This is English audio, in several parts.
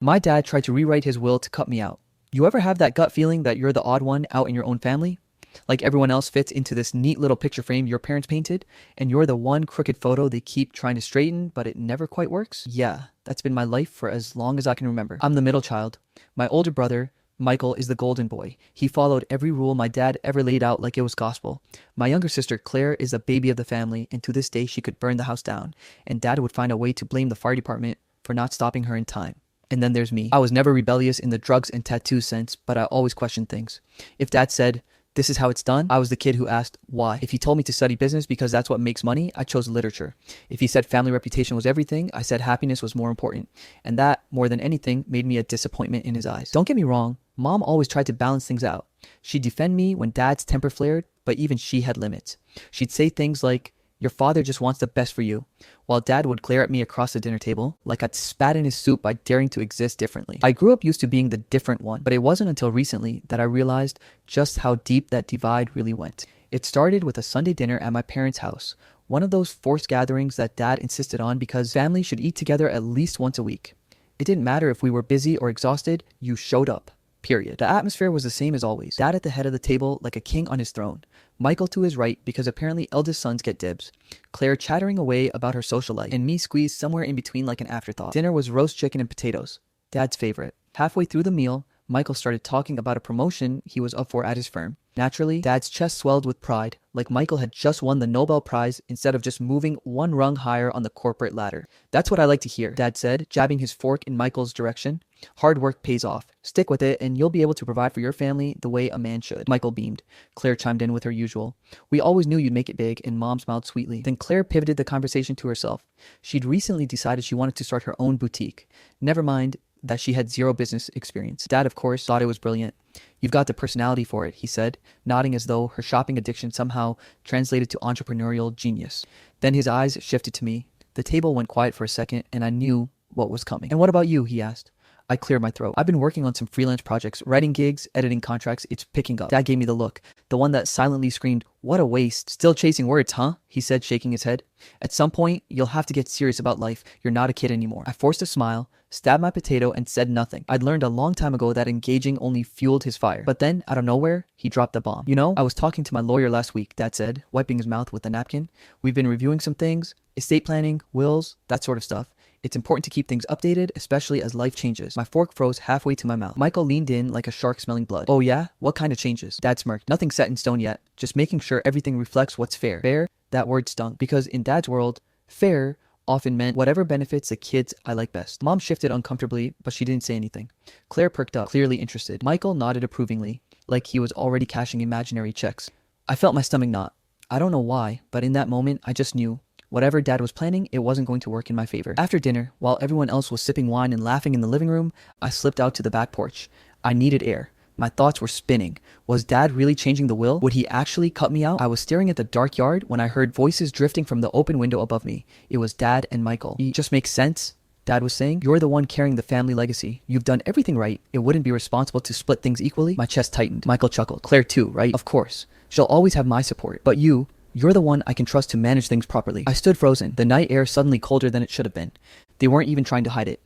My dad tried to rewrite his will to cut me out. You ever have that gut feeling that you're the odd one out in your own family? Like everyone else fits into this neat little picture frame your parents painted, and you're the one crooked photo they keep trying to straighten, but it never quite works? Yeah, that's been my life for as long as I can remember. I'm the middle child. My older brother, Michael, is the golden boy. He followed every rule my dad ever laid out like it was gospel. My younger sister, Claire, is the baby of the family, and to this day she could burn the house down, and dad would find a way to blame the fire department for not stopping her in time. And then there's me. I was never rebellious in the drugs and tattoos sense, but I always questioned things. If dad said, "This is how it's done," I was the kid who asked, why? If he told me to study business because that's what makes money, I chose literature. If he said family reputation was everything, I said happiness was more important. And that, more than anything, made me a disappointment in his eyes. Don't get me wrong, Mom always tried to balance things out. She'd defend me when Dad's temper flared, but even she had limits. She'd say things like, "Your father just wants the best for you," while Dad would glare at me across the dinner table like I'd spat in his soup by daring to exist differently. I grew up used to being the different one, but it wasn't until recently that I realized just how deep that divide really went. It started with a Sunday dinner at my parents' house, one of those forced gatherings that Dad insisted on because families should eat together at least once a week. It didn't matter if we were busy or exhausted, you showed up. Period. The atmosphere was the same as always. Dad at the head of the table like a king on his throne. Michael to his right because apparently eldest sons get dibs. Claire chattering away about her social life. And me squeezed somewhere in between like an afterthought. Dinner was roast chicken and potatoes. Dad's favorite. Halfway through the meal, Michael started talking about a promotion he was up for at his firm. Naturally, Dad's chest swelled with pride, like Michael had just won the Nobel Prize instead of just moving one rung higher on the corporate ladder. "That's what I like to hear," Dad said, jabbing his fork in Michael's direction. "Hard work pays off. Stick with it and you'll be able to provide for your family the way a man should." Michael beamed. Claire chimed in with her usual, "We always knew you'd make it big," and Mom smiled sweetly. Then Claire pivoted the conversation to herself. She'd recently decided she wanted to start her own boutique. Never mind that she had zero business experience. Dad, of course, thought it was brilliant. "You've got the personality for it," he said, nodding as though her shopping addiction somehow translated to entrepreneurial genius. Then his eyes shifted to me. The table went quiet for a second, and I knew what was coming. "And what about you?" he asked. I cleared my throat. "I've been working on some freelance projects, writing gigs, editing contracts. It's picking up." Dad gave me the look, the one that silently screamed, "What a waste. Still chasing words, huh?" he said, shaking his head. "At some point, you'll have to get serious about life. You're not a kid anymore." I forced a smile, stabbed my potato, and said nothing. I'd learned a long time ago that engaging only fueled his fire. But then, out of nowhere, he dropped the bomb. "You know, I was talking to my lawyer last week," Dad said, wiping his mouth with a napkin. "We've been reviewing some things, estate planning, wills, that sort of stuff. It's important to keep things updated, especially as life changes." My fork froze halfway to my mouth. Michael leaned in like a shark smelling blood. "Oh yeah? What kind of changes?" Dad smirked. "Nothing set in stone yet. Just making sure everything reflects what's fair." Fair? That word stung. Because in Dad's world, fair often meant whatever benefits the kids I like best. Mom shifted uncomfortably, but she didn't say anything. Claire perked up, clearly interested. Michael nodded approvingly, like he was already cashing imaginary checks. I felt my stomach knot. I don't know why, but in that moment, I just knew. Whatever Dad was planning, it wasn't going to work in my favor. After dinner, while everyone else was sipping wine and laughing in the living room, I slipped out to the back porch. I needed air. My thoughts were spinning. Was Dad really changing the will? Would he actually cut me out? I was staring at the dark yard when I heard voices drifting from the open window above me. It was Dad and Michael. "It just makes sense," Dad was saying. "You're the one carrying the family legacy. You've done everything right. It wouldn't be responsible to split things equally." My chest tightened. Michael chuckled. "Claire too, right? Of course. She'll always have my support. But you're the one I can trust to manage things properly." I stood frozen, the night air suddenly colder than it should have been. They weren't even trying to hide it.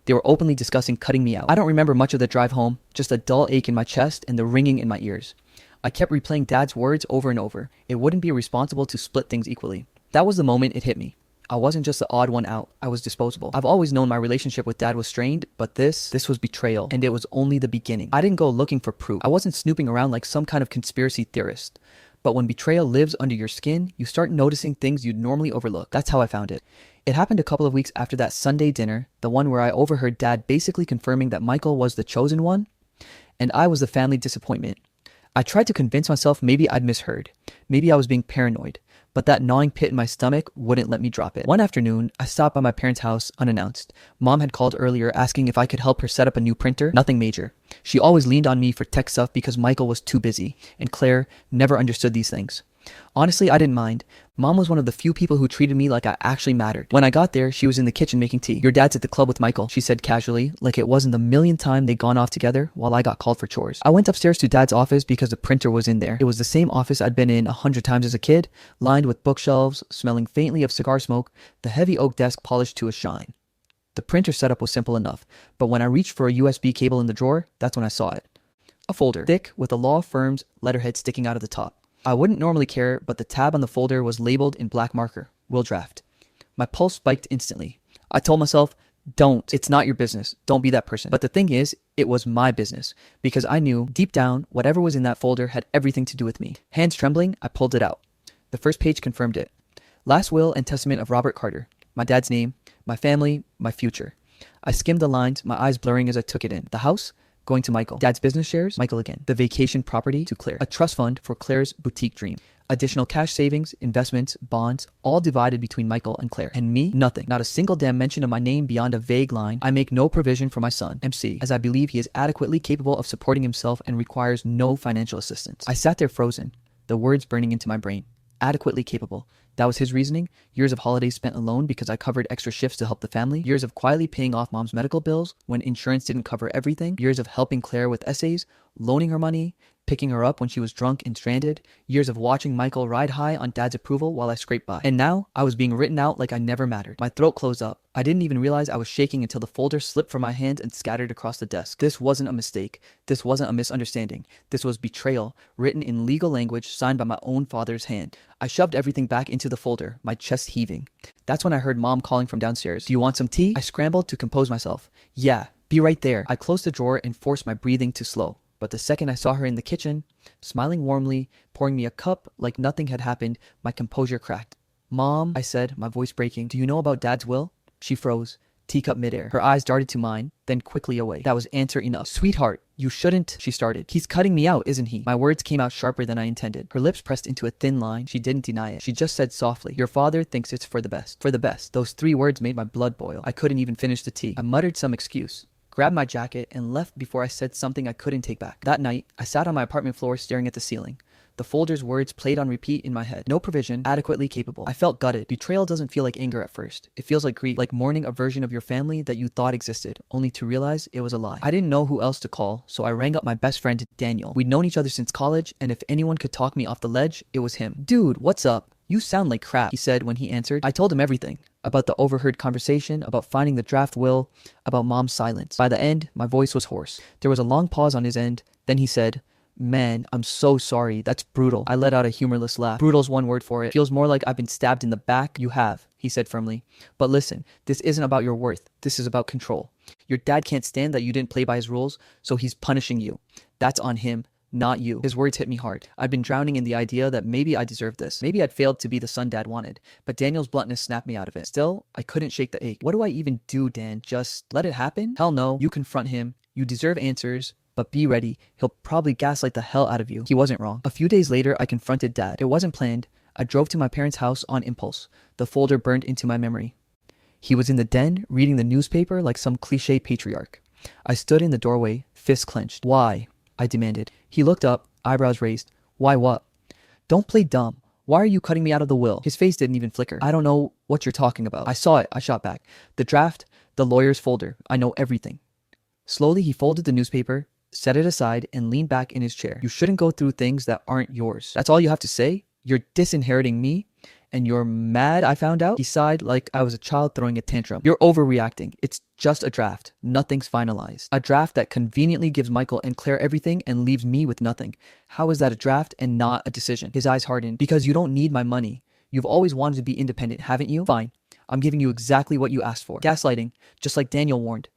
They were openly discussing cutting me out. I don't remember much of the drive home, just a dull ache in my chest and the ringing in my ears. I kept replaying Dad's words over and over. It wouldn't be responsible to split things equally. That was the moment it hit me. I wasn't just the odd one out. I was disposable. I've always known my relationship with Dad was strained, but this was betrayal, and it was only the beginning. I didn't go looking for proof. I wasn't snooping around like some kind of conspiracy theorist. But when betrayal lives under your skin, you start noticing things you'd normally overlook. That's how I found it. It happened a couple of weeks after that Sunday dinner, the one where I overheard Dad basically confirming that Michael was the chosen one, and I was the family disappointment. I tried to convince myself maybe I'd misheard. Maybe I was being paranoid. But that gnawing pit in my stomach wouldn't let me drop it. One afternoon, I stopped by my parents' house unannounced. Mom had called earlier asking if I could help her set up a new printer. Nothing major. She always leaned on me for tech stuff because Michael was too busy, and Claire never understood these things. Honestly, I didn't mind. Mom was one of the few people who treated me like I actually mattered. When I got there, she was in the kitchen making tea. "Your dad's at the club with Michael," she said casually, like it wasn't the millionth time they'd gone off together while I got called for chores. I went upstairs to Dad's office because the printer was in there. It was the same office I'd been in 100 times as a kid, lined with bookshelves, smelling faintly of cigar smoke, the heavy oak desk polished to a shine. The printer setup was simple enough, but when I reached for a USB cable in the drawer, that's when I saw it. A folder, thick, with a law firm's letterhead sticking out of the top. I wouldn't normally care, but the tab on the folder was labeled in black marker, will draft. My pulse spiked instantly. I told myself, don't. It's not your business. Don't be that person. But the thing is, it was my business, because I knew, deep down, whatever was in that folder had everything to do with me. Hands trembling, I pulled it out. The first page confirmed it. Last will and testament of Robert Carter. My dad's name, my family, my future. I skimmed the lines, my eyes blurring as I took it in. The house? Going to Michael. Dad's business shares? Michael again. The vacation property? To Claire. A trust fund for Claire's boutique dream. Additional cash savings, investments, bonds, all divided between Michael and Claire. And me? Nothing. Not a single damn mention of my name beyond a vague line. I make no provision for my son, MC, as I believe he is adequately capable of supporting himself and requires no financial assistance. I sat there frozen, the words burning into my brain. Adequately capable. That was his reasoning. Years of holidays spent alone because I covered extra shifts to help the family. Years of quietly paying off mom's medical bills when insurance didn't cover everything. Years of helping Claire with essays, loaning her money, picking her up when she was drunk and stranded. Years of watching Michael ride high on dad's approval while I scraped by. And now I was being written out like I never mattered. My throat closed up. I didn't even realize I was shaking until the folder slipped from my hand and scattered across the desk. This wasn't a mistake. This wasn't a misunderstanding. This was betrayal, written in legal language, signed by my own father's hand. I shoved everything back into the folder, my chest heaving. That's when I heard Mom calling from downstairs. Do you want some tea? I scrambled to compose myself. Yeah, be right there. I closed the drawer and forced my breathing to slow. But the second I saw her in the kitchen, smiling warmly, pouring me a cup like nothing had happened, my composure cracked. Mom, I said, my voice breaking, do you know about Dad's will? She froze, teacup midair. Her eyes darted to mine, then quickly away. That was answer enough. Sweetheart, you shouldn't, she started. He's cutting me out, isn't he? My words came out sharper than I intended. Her lips pressed into a thin line. She didn't deny it. She just said softly, your father thinks it's for the best. For the best. Those 3 words made my blood boil. I couldn't even finish the tea. I muttered some excuse, grabbed my jacket, and left before I said something I couldn't take back. That night, I sat on my apartment floor staring at the ceiling. The folder's words played on repeat in my head. No provision, adequately capable. I felt gutted. Betrayal doesn't feel like anger at first. It feels like grief, like mourning a version of your family that you thought existed, only to realize it was a lie. I didn't know who else to call, so I rang up my best friend, Daniel. We'd known each other since college, and if anyone could talk me off the ledge, it was him. Dude, what's up? You sound like crap, he said when he answered. I told him everything. About the overheard conversation, about finding the draft will, about Mom's silence. By the end, my voice was hoarse. There was a long pause on his end. Then he said, man, I'm so sorry. That's brutal. I let out a humorless laugh. Brutal's one word for it. Feels more like I've been stabbed in the back. You have, he said firmly. But listen, this isn't about your worth. This is about control. Your dad can't stand that you didn't play by his rules, so he's punishing you. That's on him, not you. His words hit me hard. I'd been drowning in the idea that maybe I deserved this. Maybe I'd failed to be the son Dad wanted. But Daniel's bluntness snapped me out of it. Still, I couldn't shake the ache. What do I even do, Dan? Just let it happen? Hell no. You confront him. You deserve answers. But be ready. He'll probably gaslight the hell out of you. He wasn't wrong. A few days later, I confronted Dad. It wasn't planned. I drove to my parents' house on impulse. The folder burned into my memory. He was in the den, reading the newspaper like some cliche patriarch. I stood in the doorway, fists clenched. Why? I demanded. He looked up, eyebrows raised. Why what? Don't play dumb. Why are you cutting me out of the will? His face didn't even flicker. I don't know what you're talking about. I saw it. I shot back. The draft, the lawyer's folder. I know everything. Slowly, he folded the newspaper, set it aside, and leaned back in his chair. You shouldn't go through things that aren't yours. That's all you have to say? You're disinheriting me? And you're mad I found out? He sighed like I was a child throwing a tantrum. You're overreacting. It's just a draft. Nothing's finalized. A draft that conveniently gives Michael and Claire everything and leaves me with nothing. How is that a draft and not a decision? His eyes hardened. Because you don't need my money. You've always wanted to be independent, haven't you? Fine. I'm giving you exactly what you asked for. Gaslighting, just like Daniel warned.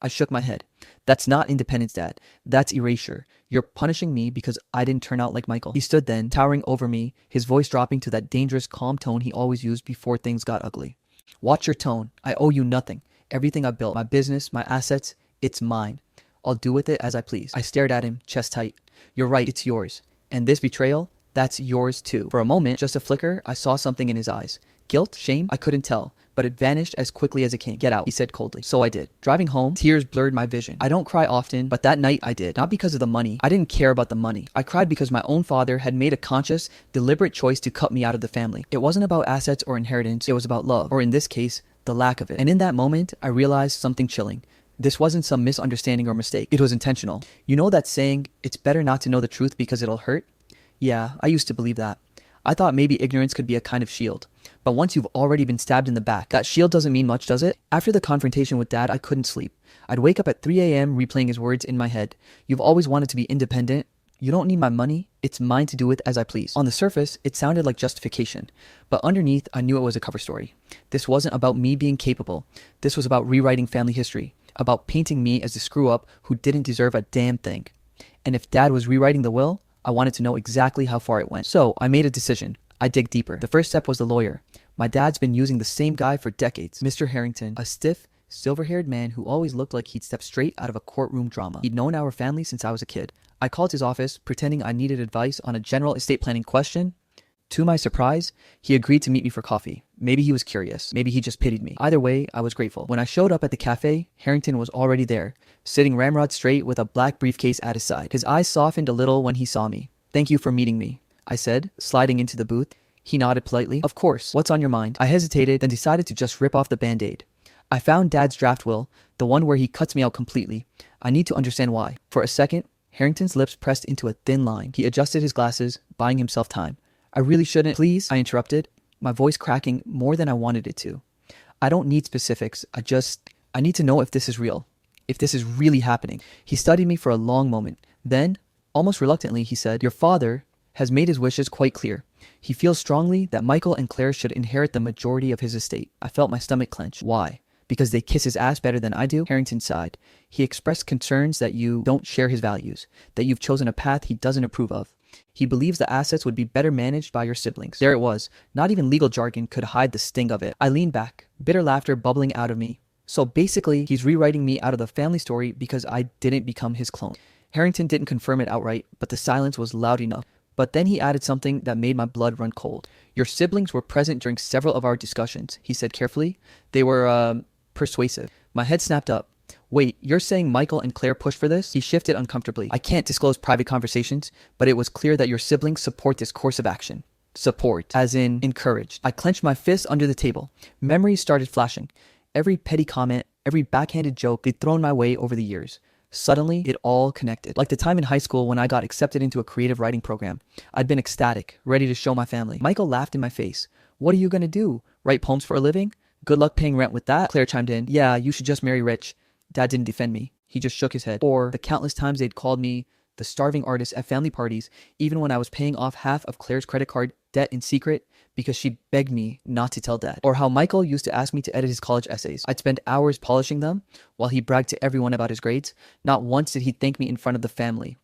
I shook my head. That's not independence, Dad. That's erasure. You're punishing me because I didn't turn out like Michael. He stood then, towering over me, his voice dropping to that dangerous, calm tone he always used before things got ugly. Watch your tone. I owe you nothing. Everything I built, my business, my assets, it's mine. I'll do with it as I please. I stared at him, chest tight. You're right, it's yours. And this betrayal, that's yours too. For a moment, just a flicker, I saw something in his eyes. Guilt? Shame? I couldn't tell. But it vanished as quickly as it came. Get out, he said coldly. So I did. Driving home, tears blurred my vision. I don't cry often, but that night I did. Not because of the money. I didn't care about the money. I cried because my own father had made a conscious, deliberate choice to cut me out of the family. It wasn't about assets or inheritance. It was about love. Or in this case, the lack of it. And in that moment, I realized something chilling. This wasn't some misunderstanding or mistake. It was intentional. You know that saying, it's better not to know the truth because it'll hurt? Yeah, I used to believe that. I thought maybe ignorance could be a kind of shield. But once you've already been stabbed in the back, that shield doesn't mean much, does it? After the confrontation with Dad, I couldn't sleep. I'd wake up at 3 a.m. replaying his words in my head. You've always wanted to be independent. You don't need my money. It's mine to do with as I please. On the surface, it sounded like justification. But underneath, I knew it was a cover story. This wasn't about me being capable. This was about rewriting family history. About painting me as the screw-up who didn't deserve a damn thing. And if Dad was rewriting the will, I wanted to know exactly how far it went. So I made a decision. I dig deeper. The first step was the lawyer. My dad's been using the same guy for decades. Mr. Harrington, a stiff, silver-haired man who always looked like he'd stepped straight out of a courtroom drama. He'd known our family since I was a kid. I called his office, pretending I needed advice on a general estate planning question. To my surprise, he agreed to meet me for coffee. Maybe he was curious. Maybe he just pitied me. Either way, I was grateful. When I showed up at the cafe, Harrington was already there, sitting ramrod straight with a black briefcase at his side. His eyes softened a little when he saw me. "Thank you for meeting me," I said, sliding into the booth. He nodded politely. "Of course. What's on your mind?" I hesitated, then decided to just rip off the band-aid. "I found Dad's draft will, the one where he cuts me out completely. I need to understand why." For a second, Harrington's lips pressed into a thin line. He adjusted his glasses, buying himself time. "I really shouldn't." "Please," I interrupted, my voice cracking more than I wanted it to. "I don't need specifics. I need to know if this is real. If this is really happening." He studied me for a long moment. Then, almost reluctantly, he said, "Your father has made his wishes quite clear. He feels strongly that Michael and Claire should inherit the majority of his estate." I felt my stomach clench. "Why? Because they kiss his ass better than I do?" Harrington sighed. "He expressed concerns that you don't share his values, that you've chosen a path he doesn't approve of. He believes the assets would be better managed by your siblings." There it was. Not even legal jargon could hide the sting of it. I leaned back, bitter laughter bubbling out of me. So basically, he's rewriting me out of the family story because I didn't become his clone. Harrington didn't confirm it outright, but the silence was loud enough. But then he added something that made my blood run cold. "Your siblings were present during several of our discussions," he said carefully. "They were, persuasive." My head snapped up. "Wait, you're saying Michael and Claire pushed for this?" He shifted uncomfortably. "I can't disclose private conversations, but it was clear that your siblings support this course of action." Support, as in encouraged. I clenched my fist under the table. Memories started flashing. Every petty comment, every backhanded joke they'd thrown my way over the years. Suddenly, it all connected. Like the time in high school when I got accepted into a creative writing program. I'd been ecstatic, ready to show my family. Michael laughed in my face. "What are you gonna do? Write poems for a living? Good luck paying rent with that." Claire chimed in. "Yeah, you should just marry rich." Dad didn't defend me. He just shook his head. Or the countless times they'd called me the starving artist at family parties, even when I was paying off half of Claire's credit card debt in secret because she begged me not to tell Dad. Or how Michael used to ask me to edit his college essays. I'd spend hours polishing them while he bragged to everyone about his grades. Not once did he thank me in front of the family.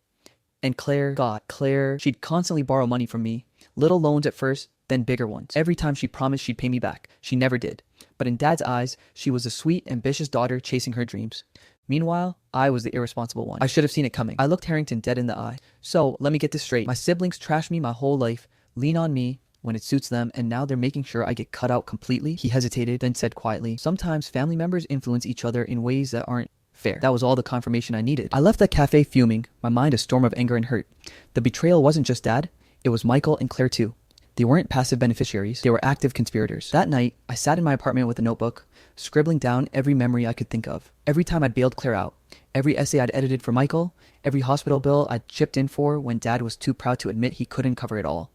And Claire, God, Claire, she'd constantly borrow money from me. Little loans at first, then bigger ones. Every time she promised she'd pay me back, she never did. But in Dad's eyes, she was a sweet, ambitious daughter chasing her dreams. Meanwhile, I was the irresponsible one. I should have seen it coming. I looked Harrington dead in the eye. "So, let me get this straight. My siblings trashed me my whole life, lean on me when it suits them, and now they're making sure I get cut out completely?" He hesitated, then said quietly, "Sometimes family members influence each other in ways that aren't fair." That was all the confirmation I needed. I left that cafe fuming, my mind a storm of anger and hurt. The betrayal wasn't just Dad, it was Michael and Claire too. They weren't passive beneficiaries, they were active conspirators. That night, I sat in my apartment with a notebook, scribbling down every memory I could think of. Every time I'd bailed Claire out, every essay I'd edited for Michael, every hospital bill I'd chipped in for when Dad was too proud to admit he couldn't cover it all.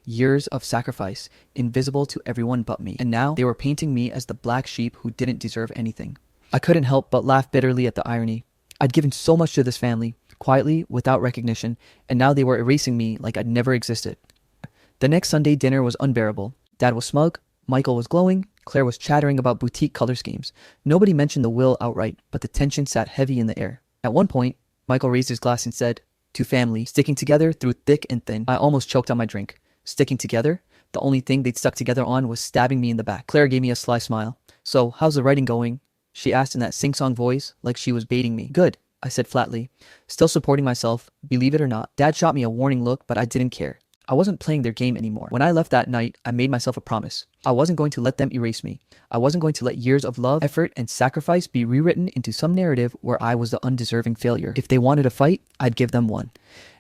Years of sacrifice, invisible to everyone but me. And now, they were painting me as the black sheep who didn't deserve anything. I couldn't help but laugh bitterly at the irony. I'd given so much to this family, quietly, without recognition, and now they were erasing me like I'd never existed. The next Sunday dinner was unbearable. Dad was smug, Michael was glowing, Claire was chattering about boutique color schemes. Nobody mentioned the will outright, but the tension sat heavy in the air. At one point, Michael raised his glass and said, "To family, sticking together through thick and thin." I almost choked on my drink. Sticking together? The only thing they'd stuck together on was stabbing me in the back. Claire gave me a sly smile. "So, how's the writing going?" she asked in that sing-song voice, like she was baiting me. "Good," I said flatly, still supporting myself, believe it or not. Dad shot me a warning look, but I didn't care. I wasn't playing their game anymore. When I left that night, I made myself a promise. I wasn't going to let them erase me. I wasn't going to let years of love, effort, and sacrifice be rewritten into some narrative where I was the undeserving failure. If they wanted a fight, I'd give them one.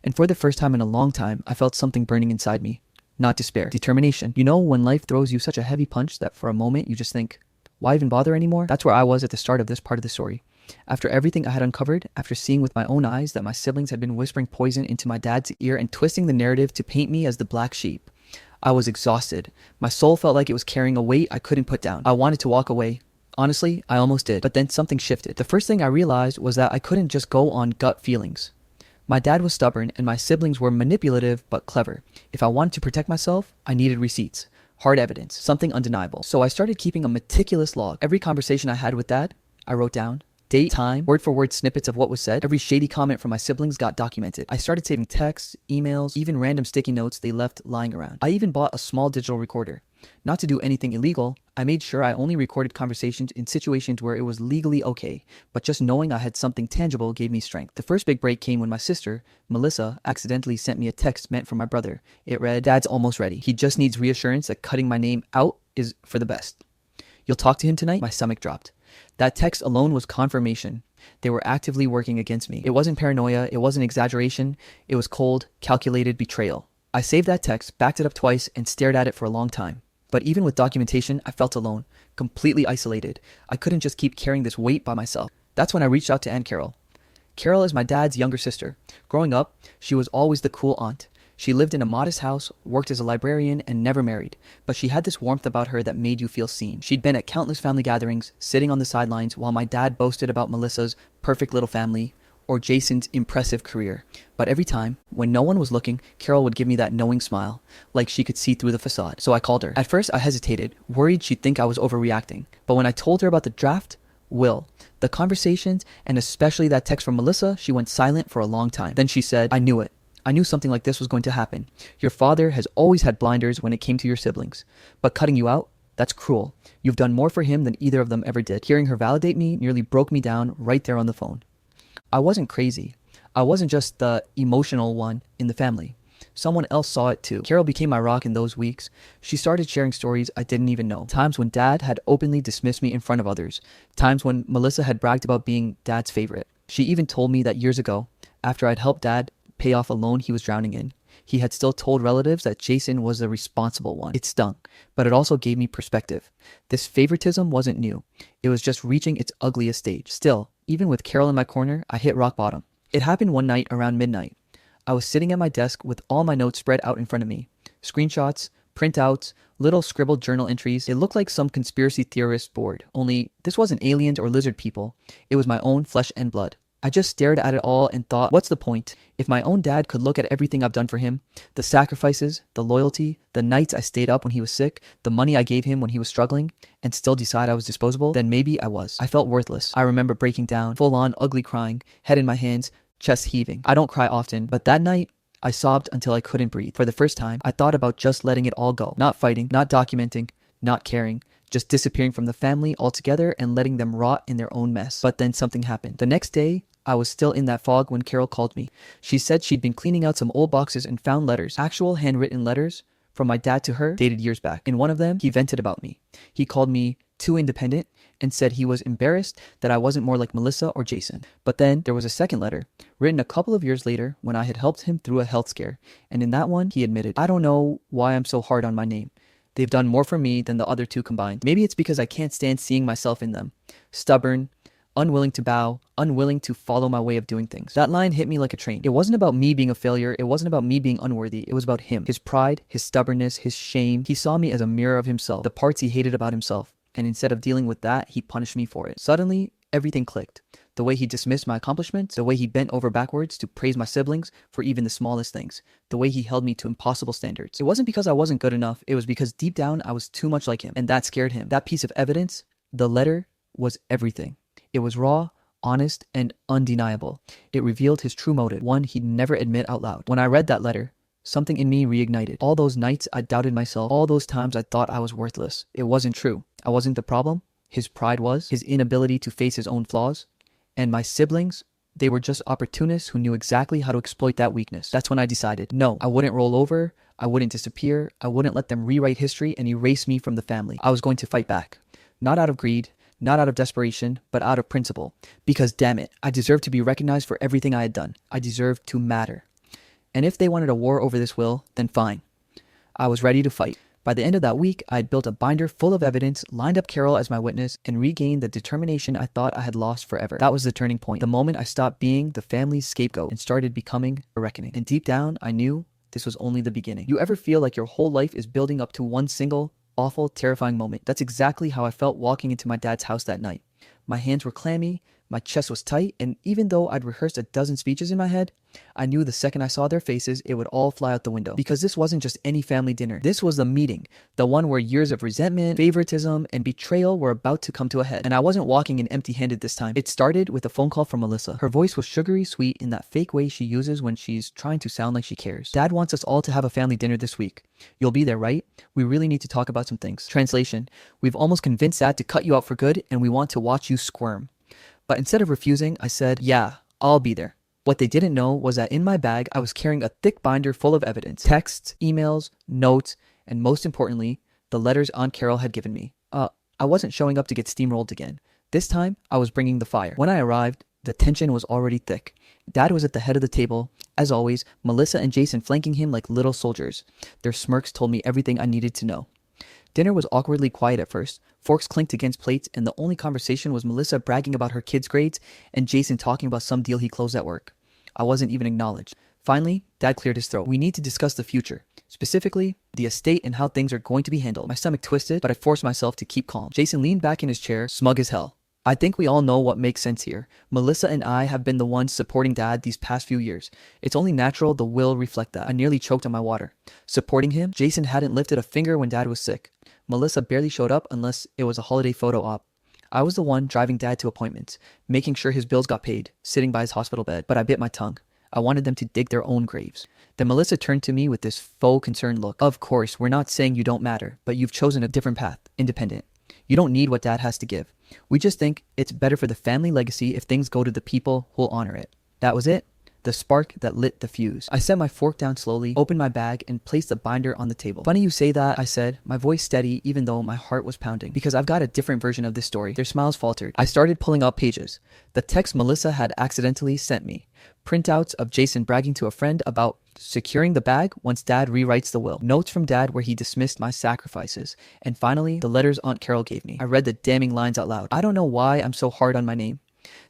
And for the first time in a long time, I felt something burning inside me. Not despair, determination. You know when life throws you such a heavy punch that for a moment you just think, why even bother anymore? That's where I was at the start of this part of the story. After everything I had uncovered, after seeing with my own eyes that my siblings had been whispering poison into my dad's ear and twisting the narrative to paint me as the black sheep, I was exhausted. My soul felt like it was carrying a weight I couldn't put down. I wanted to walk away. Honestly, I almost did, but then something shifted. The first thing I realized was that I couldn't just go on gut feelings. My dad was stubborn and my siblings were manipulative but clever. If I wanted to protect myself, I needed receipts, hard evidence, something undeniable. So I started keeping a meticulous log. Every conversation I had with dad, I wrote down. Date, time, word for word snippets of what was said. Every shady comment from my siblings got documented. I started saving texts, emails, even random sticky notes they left lying around. I even bought a small digital recorder. Not to do anything illegal, I made sure I only recorded conversations in situations where it was legally okay, but just knowing I had something tangible gave me strength. The first big break came when my sister, Melissa, accidentally sent me a text meant for my brother. It read, "Dad's almost ready. He just needs reassurance that cutting my name out is for the best. You'll talk to him tonight?" My stomach dropped. That text alone was confirmation. They were actively working against me. It wasn't paranoia, it wasn't exaggeration, it was cold, calculated betrayal. I saved that text, backed it up twice, and stared at it for a long time. But even with documentation, I felt alone, completely isolated. I couldn't just keep carrying this weight by myself. That's when I reached out to Aunt Carol. Carol is my dad's younger sister. Growing up, she was always the cool aunt. She lived in a modest house, worked as a librarian, and never married. But she had this warmth about her that made you feel seen. She'd been at countless family gatherings, sitting on the sidelines while my dad boasted about Melissa's perfect little family or Jason's impressive career. But every time, when no one was looking, Carol would give me that knowing smile, like she could see through the facade. So I called her. At first, I hesitated, worried she'd think I was overreacting. But when I told her about the draft, the conversations, and especially that text from Melissa, she went silent for a long time. Then she said, "I knew it. I knew something like this was going to happen. Your father has always had blinders when it came to your siblings. But cutting you out, that's cruel. You've done more for him than either of them ever did." Hearing her validate me nearly broke me down right there on the phone. I wasn't crazy. I wasn't just the emotional one in the family. Someone else saw it too. Carol became my rock in those weeks. She started sharing stories I didn't even know. Times when dad had openly dismissed me in front of others. Times when Melissa had bragged about being dad's favorite. She even told me that years ago, after I'd helped dad pay off a loan he was drowning in, he had still told relatives that Jason was the responsible one. It stung, but it also gave me perspective. This favoritism wasn't new. It was just reaching its ugliest stage. Still, even with Carol in my corner, I hit rock bottom. It happened one night around midnight. I was sitting at my desk with all my notes spread out in front of me. Screenshots, printouts, little scribbled journal entries. It looked like some conspiracy theorist board, only this wasn't aliens or lizard people. It was my own flesh and blood. I just stared at it all and thought, what's the point? If my own dad could look at everything I've done for him, the sacrifices, the loyalty, the nights I stayed up when he was sick, the money I gave him when he was struggling, and still decide I was disposable, then maybe I was. I felt worthless. I remember breaking down, full on ugly crying, head in my hands, chest heaving. I don't cry often, but that night, I sobbed until I couldn't breathe. For the first time, I thought about just letting it all go. Not fighting, not documenting, not caring. Just disappearing from the family altogether and letting them rot in their own mess. But then something happened. The next day, I was still in that fog when Carol called me. She said she'd been cleaning out some old boxes and found letters, actual handwritten letters from my dad to her, dated years back. In one of them, he vented about me. He called me too independent and said he was embarrassed that I wasn't more like Melissa or Jason. But then there was a second letter, written a couple of years later when I had helped him through a health scare. And in that one, he admitted, "I don't know why I'm so hard on my name. They've done more for me than the other two combined. Maybe it's because I can't stand seeing myself in them. Stubborn, unwilling to bow, unwilling to follow my way of doing things." That line hit me like a train. It wasn't about me being a failure. It wasn't about me being unworthy. It was about him. His pride, his stubbornness, his shame. He saw me as a mirror of himself, the parts he hated about himself. And instead of dealing with that, he punished me for it. Suddenly, everything clicked. The way he dismissed my accomplishments, the way he bent over backwards to praise my siblings for even the smallest things, the way he held me to impossible standards. It wasn't because I wasn't good enough. It was because deep down, I was too much like him. And that scared him. That piece of evidence, the letter, was everything. It was raw, honest, and undeniable. It revealed his true motive, one he'd never admit out loud. When I read that letter, something in me reignited. All those nights I doubted myself, all those times I thought I was worthless. It wasn't true. I wasn't the problem. His pride was, his inability to face his own flaws. And my siblings, they were just opportunists who knew exactly how to exploit that weakness. That's when I decided, no, I wouldn't roll over. I wouldn't disappear. I wouldn't let them rewrite history and erase me from the family. I was going to fight back. Not out of greed, not out of desperation, but out of principle. Because damn it, I deserved to be recognized for everything I had done. I deserved to matter. And if they wanted a war over this will, then fine. I was ready to fight. By the end of that week, I had built a binder full of evidence, lined up Carol as my witness, and regained the determination I thought I had lost forever. That was the turning point. The moment I stopped being the family's scapegoat and started becoming a reckoning. And deep down, I knew this was only the beginning. You ever feel like your whole life is building up to one single, awful, terrifying moment? That's exactly how I felt walking into my dad's house that night. My hands were clammy, my chest was tight, and even though I'd rehearsed a dozen speeches in my head, I knew the second I saw their faces, it would all fly out the window. Because this wasn't just any family dinner. This was the meeting. The one where years of resentment, favoritism, and betrayal were about to come to a head. And I wasn't walking in empty-handed this time. It started with a phone call from Melissa. Her voice was sugary sweet in that fake way she uses when she's trying to sound like she cares. Dad wants us all to have a family dinner this week. You'll be there, right? We really need to talk about some things. Translation: we've almost convinced Dad to cut you out for good, and we want to watch you squirm. But instead of refusing, I said, yeah, I'll be there. What they didn't know was that in my bag, I was carrying a thick binder full of evidence. Texts, emails, notes, and most importantly, the letters Aunt Carol had given me. I wasn't showing up to get steamrolled again. This time, I was bringing the fire. When I arrived, the tension was already thick. Dad was at the head of the table. As always, Melissa and Jason flanking him like little soldiers. Their smirks told me everything I needed to know. Dinner was awkwardly quiet at first. Forks clinked against plates, and the only conversation was Melissa bragging about her kids' grades and Jason talking about some deal he closed at work. I wasn't even acknowledged. Finally, Dad cleared his throat. We need to discuss the future. Specifically, the estate and how things are going to be handled. My stomach twisted, but I forced myself to keep calm. Jason leaned back in his chair, smug as hell. I think we all know what makes sense here. Melissa and I have been the ones supporting Dad these past few years. It's only natural the will reflect that. I nearly choked on my water. Supporting him? Jason hadn't lifted a finger when Dad was sick. Melissa barely showed up unless it was a holiday photo op. I was the one driving Dad to appointments, making sure his bills got paid, sitting by his hospital bed, but I bit my tongue. I wanted them to dig their own graves. Then Melissa turned to me with this faux concerned look. Of course, we're not saying you don't matter, but you've chosen a different path, independent. You don't need what Dad has to give. We just think it's better for the family legacy if things go to the people who'll honor it. That was it. The spark that lit the fuse. I set my fork down slowly, opened my bag, and placed the binder on the table. Funny you say that, I said, my voice steady even though my heart was pounding, because I've got a different version of this story. Their smiles faltered. I started pulling out pages. The text Melissa had accidentally sent me. Printouts of Jason bragging to a friend about securing the bag once Dad rewrites the will. Notes from Dad where he dismissed my sacrifices. And finally, the letters Aunt Carol gave me. I read the damning lines out loud. I don't know why I'm so hard on my name.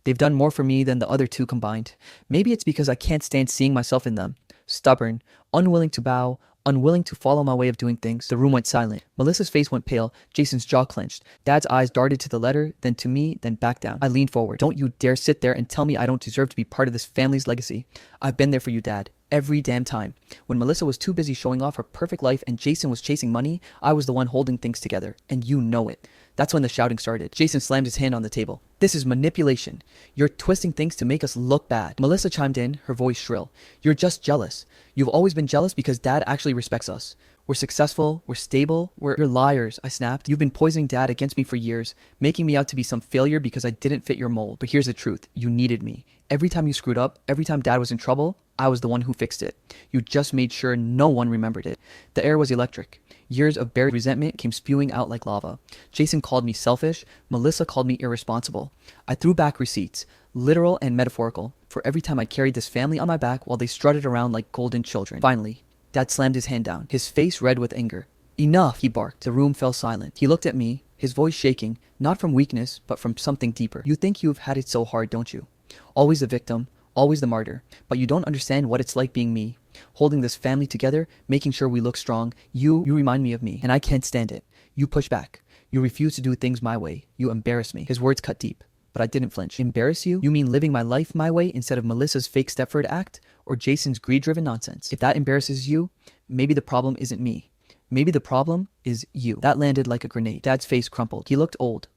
They've done more for me than the other two combined. Maybe it's because I can't stand seeing myself in them. Stubborn, unwilling to bow, unwilling to follow my way of doing things. The room went silent. Melissa's face went pale. Jason's jaw clenched. Dad's eyes darted to the letter, then to me, then back down. I leaned forward. Don't you dare sit there and tell me I don't deserve to be part of this family's legacy. I've been there for you, Dad. Every damn time. When Melissa was too busy showing off her perfect life and Jason was chasing money, I was the one holding things together. And you know it. That's when the shouting started. Jason slammed his hand on the table. This is manipulation. You're twisting things to make us look bad. Melissa chimed in, her voice shrill. You're just jealous. You've always been jealous because Dad actually respects us. We're successful, we're stable, you're liars, I snapped. You've been poisoning Dad against me for years, making me out to be some failure because I didn't fit your mold. But here's the truth, you needed me. Every time you screwed up, every time Dad was in trouble, I was the one who fixed it. You just made sure no one remembered it. The air was electric. Years of buried resentment came spewing out like lava. Jason called me selfish, Melissa called me irresponsible. I threw back receipts, literal and metaphorical, for every time I carried this family on my back while they strutted around like golden children. Finally, Dad slammed his hand down, his face red with anger. Enough, he barked. The room fell silent. He looked at me, his voice shaking, not from weakness, but from something deeper. You think you've had it so hard, don't you? Always the victim, always the martyr, but you don't understand what it's like being me. Holding this family together, making sure we look strong. You remind me of me, and I can't stand it. You push back. You refuse to do things my way. You embarrass me. His words cut deep, but I didn't flinch. Embarrass you? You mean living my life my way instead of Melissa's fake Stepford act? Or Jason's greed-driven nonsense? If that embarrasses you, maybe the problem isn't me. Maybe the problem is you. That landed like a grenade. Dad's face crumpled. He looked old.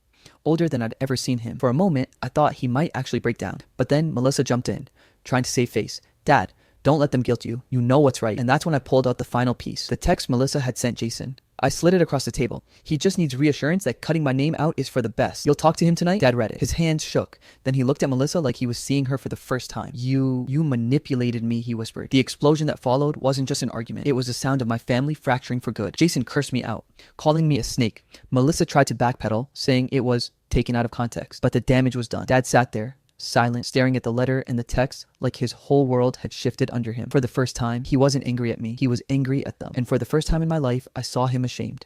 Older than I'd ever seen him. For a moment, I thought he might actually break down. But then Melissa jumped in, trying to save face. Dad, don't let them guilt you. You know what's right. And that's when I pulled out the final piece. The text Melissa had sent Jason. I slid it across the table. He just needs reassurance that cutting my name out is for the best. You'll talk to him tonight? Dad read it. His hands shook. Then he looked at Melissa like he was seeing her for the first time. You manipulated me, he whispered. The explosion that followed wasn't just an argument. It was the sound of my family fracturing for good. Jason cursed me out, calling me a snake. Melissa tried to backpedal, saying it was taken out of context. But the damage was done. Dad sat there, silent, staring at the letter and the text like his whole world had shifted under him. For the first time, he wasn't angry at me. He was angry at them. And for the first time in my life, I saw him ashamed.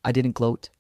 I didn't gloat.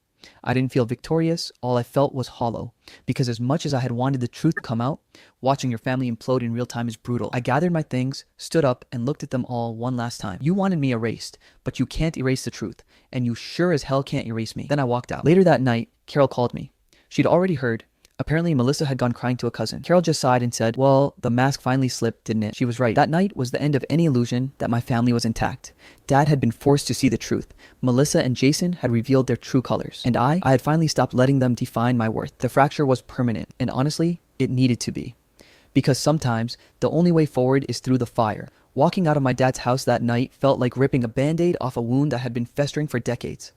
I didn't feel victorious. All I felt was hollow. Because as much as I had wanted the truth to come out, watching your family implode in real time is brutal. I gathered my things, stood up, and looked at them all one last time. You wanted me erased, but you can't erase the truth, and you sure as hell can't erase me. Then I walked out. Later that night, Carol called me. She'd already heard. Apparently, Melissa had gone crying to a cousin. Carol just sighed and said, well, the mask finally slipped, didn't it? She was right. That night was the end of any illusion that my family was intact. Dad had been forced to see the truth. Melissa and Jason had revealed their true colors. And I had finally stopped letting them define my worth. The fracture was permanent, and honestly, it needed to be. Because sometimes, the only way forward is through the fire. Walking out of my dad's house that night felt like ripping a band-aid off a wound that had been festering for decades.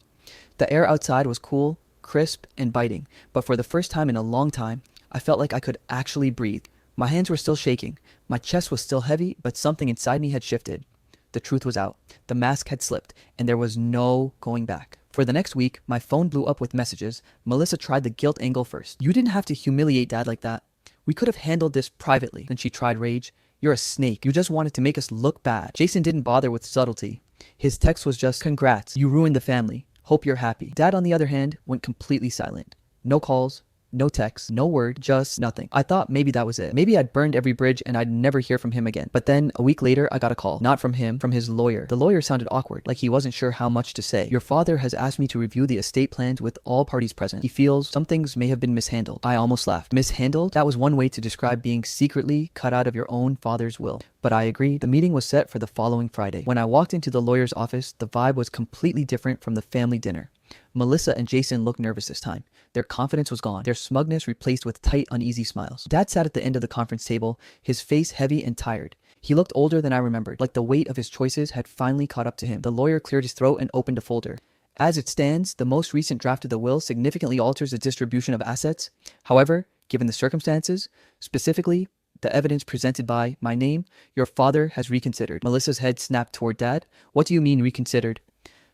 The air outside was cool, crisp, and biting, but for the first time in a long time, I felt like I could actually breathe. My hands were still shaking, my chest was still heavy, but something inside me had shifted. The truth was out. The mask had slipped, and there was no going back. For the next week, my phone blew up with messages. Melissa tried the guilt angle first. You didn't have to humiliate Dad like that. We could have handled this privately. Then she tried rage. You're a snake. You just wanted to make us look bad. Jason didn't bother with subtlety. His text was just, congrats, you ruined the family. Hope you're happy. Dad, on the other hand, went completely silent. No calls, no texts, no word, just nothing. I thought maybe that was it. Maybe I'd burned every bridge and I'd never hear from him again. But then a week later, I got a call. Not from him, from his lawyer. The lawyer sounded awkward, like he wasn't sure how much to say. Your father has asked me to review the estate plans with all parties present. He feels some things may have been mishandled. I almost laughed. Mishandled? That was one way to describe being secretly cut out of your own father's will. But I agreed. The meeting was set for the following Friday. When I walked into the lawyer's office, the vibe was completely different from the family dinner. Melissa and Jason looked nervous this time. Their confidence was gone, their smugness replaced with tight, uneasy smiles. Dad sat at the end of the conference table, his face heavy and tired. He looked older than I remembered, like the weight of his choices had finally caught up to him. The lawyer cleared his throat and opened a folder. As it stands, the most recent draft of the will significantly alters the distribution of assets. However, given the circumstances, specifically the evidence presented by my name, your father has reconsidered. Melissa's head snapped toward Dad. What do you mean reconsidered?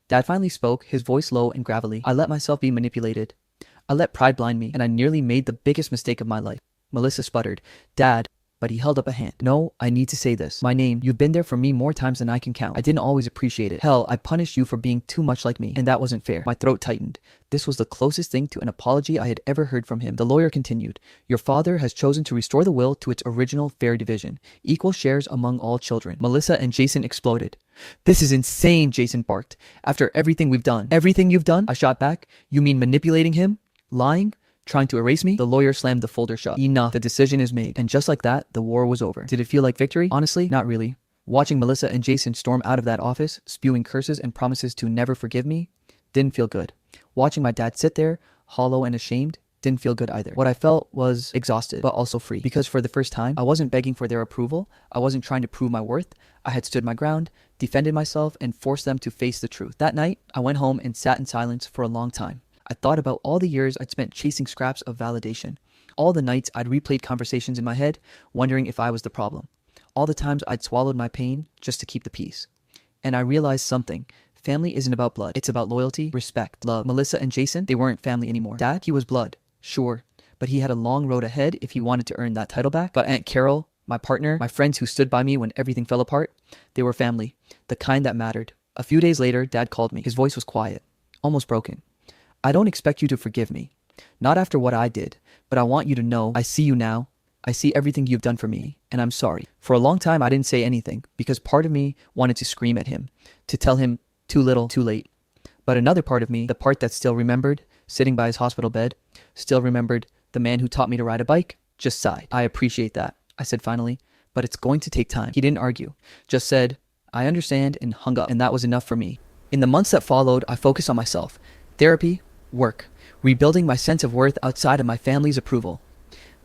Dad finally spoke, his voice low and gravelly. I let myself be manipulated. I let pride blind me, and I nearly made the biggest mistake of my life. Melissa sputtered, Dad, but he held up a hand. No, I need to say this. My name, you've been there for me more times than I can count. I didn't always appreciate it. Hell, I punished you for being too much like me, and that wasn't fair. My throat tightened. This was the closest thing to an apology I had ever heard from him. The lawyer continued, your father has chosen to restore the will to its original fair division, equal shares among all children. Melissa and Jason exploded. This is insane, Jason barked. After everything we've done. Everything you've done? I shot back. You mean manipulating him? Lying? Trying to erase me? The lawyer slammed the folder shut. Enough. The decision is made. And just like that, the war was over. Did it feel like victory? Honestly, not really. Watching Melissa and Jason storm out of that office, spewing curses and promises to never forgive me, didn't feel good. Watching my dad sit there, hollow and ashamed, didn't feel good either. What I felt was exhausted, but also free. Because for the first time, I wasn't begging for their approval. I wasn't trying to prove my worth. I had stood my ground, defended myself, and forced them to face the truth. That night, I went home and sat in silence for a long time. I thought about all the years I'd spent chasing scraps of validation. All the nights I'd replayed conversations in my head, wondering if I was the problem. All the times I'd swallowed my pain just to keep the peace. And I realized something. Family isn't about blood. It's about loyalty, respect, love. Melissa and Jason, they weren't family anymore. Dad, he was blood, sure. But he had a long road ahead if he wanted to earn that title back. But Aunt Carol, my partner, my friends who stood by me when everything fell apart, they were family. The kind that mattered. A few days later, Dad called me. His voice was quiet, almost broken. I don't expect you to forgive me. Not after what I did, but I want you to know I see you now. I see everything you've done for me, and I'm sorry. For a long time, I didn't say anything because part of me wanted to scream at him, to tell him too little, too late. But another part of me, the part that still remembered, sitting by his hospital bed, still remembered the man who taught me to ride a bike, just sighed. I appreciate that, I said finally, but it's going to take time. He didn't argue, just said, I understand, and hung up, and that was enough for me. In the months that followed, I focused on myself. Therapy, work, rebuilding my sense of worth outside of my family's approval.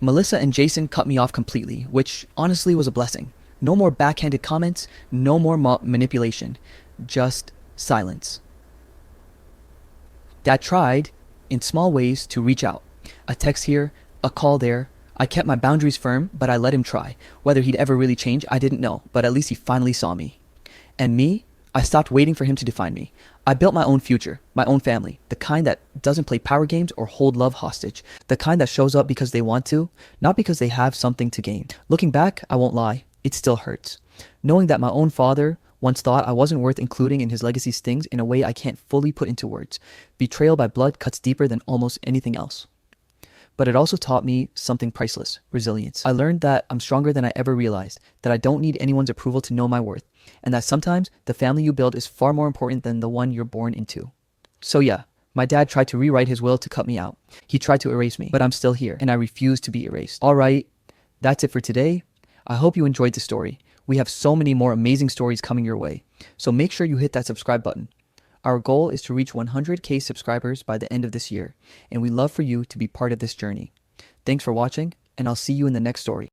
Melissa and Jason cut me off completely, which honestly was a blessing. No more backhanded comments, no more manipulation, just silence. Dad tried, in small ways, to reach out. A text here, a call there. I kept my boundaries firm, but I let him try. Whether he'd ever really change, I didn't know, but at least he finally saw me. And me? I stopped waiting for him to define me. I built my own future, my own family, the kind that doesn't play power games or hold love hostage, the kind that shows up because they want to, not because they have something to gain. Looking back, I won't lie, it still hurts. Knowing that my own father Once thought I wasn't worth including in his legacy stings in a way I can't fully put into words. Betrayal by blood cuts deeper than almost anything else. But it also taught me something priceless: resilience. I learned that I'm stronger than I ever realized, that I don't need anyone's approval to know my worth, and that sometimes the family you build is far more important than the one you're born into. So yeah, my dad tried to rewrite his will to cut me out. He tried to erase me, but I'm still here, and I refuse to be erased. Alright, that's it for today. I hope you enjoyed the story. We have so many more amazing stories coming your way, so make sure you hit that subscribe button. Our goal is to reach 100K subscribers by the end of this year, and we'd love for you to be part of this journey. Thanks for watching, and I'll see you in the next story.